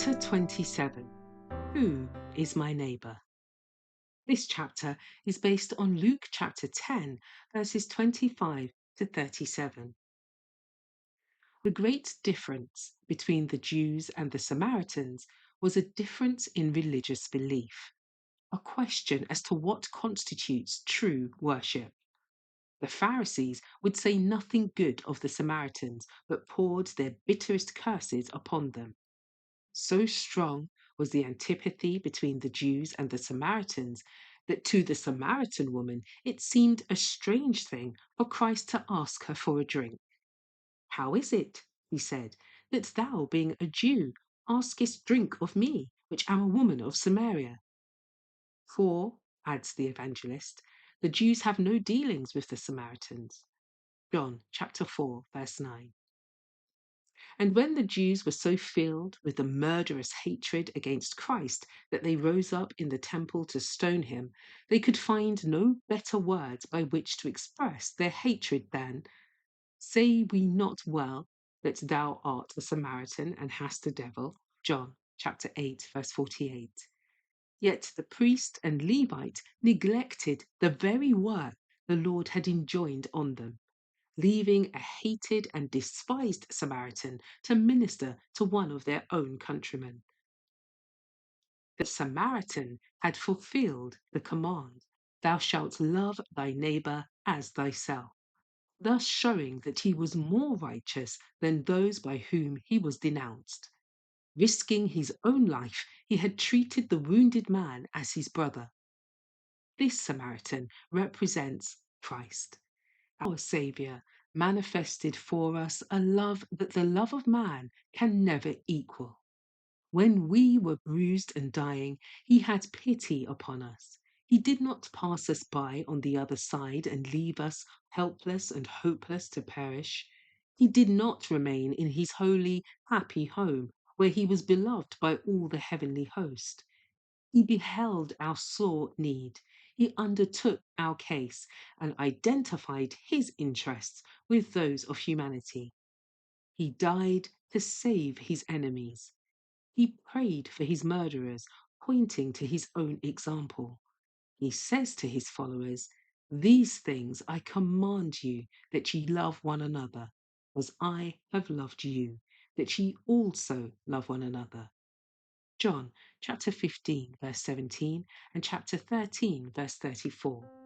Chapter 27. Who is my neighbour? This chapter is based on Luke chapter 10, verses 25 to 37. The great difference between the Jews and the Samaritans was a difference in religious belief, a question as to what constitutes true worship. The Pharisees would say nothing good of the Samaritans, but poured their bitterest curses upon them. So strong was the antipathy between the Jews and the Samaritans that to the Samaritan woman it seemed a strange thing for Christ to ask her for a drink. "How is it," he said, "that thou, being a Jew, askest drink of me, which am a woman of Samaria?" For, adds the evangelist, the Jews have no dealings with the Samaritans. John chapter 4, verse 9. And when the Jews were so filled with the murderous hatred against Christ that they rose up in the temple to stone him, they could find no better words by which to express their hatred than, "Say we not well that thou art a Samaritan and hast a devil?" John chapter 8, verse 48. Yet the priest and Levite neglected the very work the Lord had enjoined on them, leaving a hated and despised Samaritan to minister to one of their own countrymen. The Samaritan had fulfilled the command, "Thou shalt love thy neighbor as thyself," thus showing that he was more righteous than those by whom he was denounced. Risking his own life, he had treated the wounded man as his brother. This Samaritan represents Christ, our Saviour, manifested for us a love that the love of man can never equal. When we were bruised and dying, he had pity upon us. He did not pass us by on the other side and leave us helpless and hopeless to perish. He did not remain in his holy, happy home, where he was beloved by all the heavenly host. He beheld our sore need. He undertook our case and identified his interests with those of humanity. He died to save his enemies. He prayed for his murderers, pointing to his own example. He says to his followers, "These things I command you, that ye love one another, as I have loved you, that ye also love one another." John chapter 15, verse 17, and chapter 13, verse 34.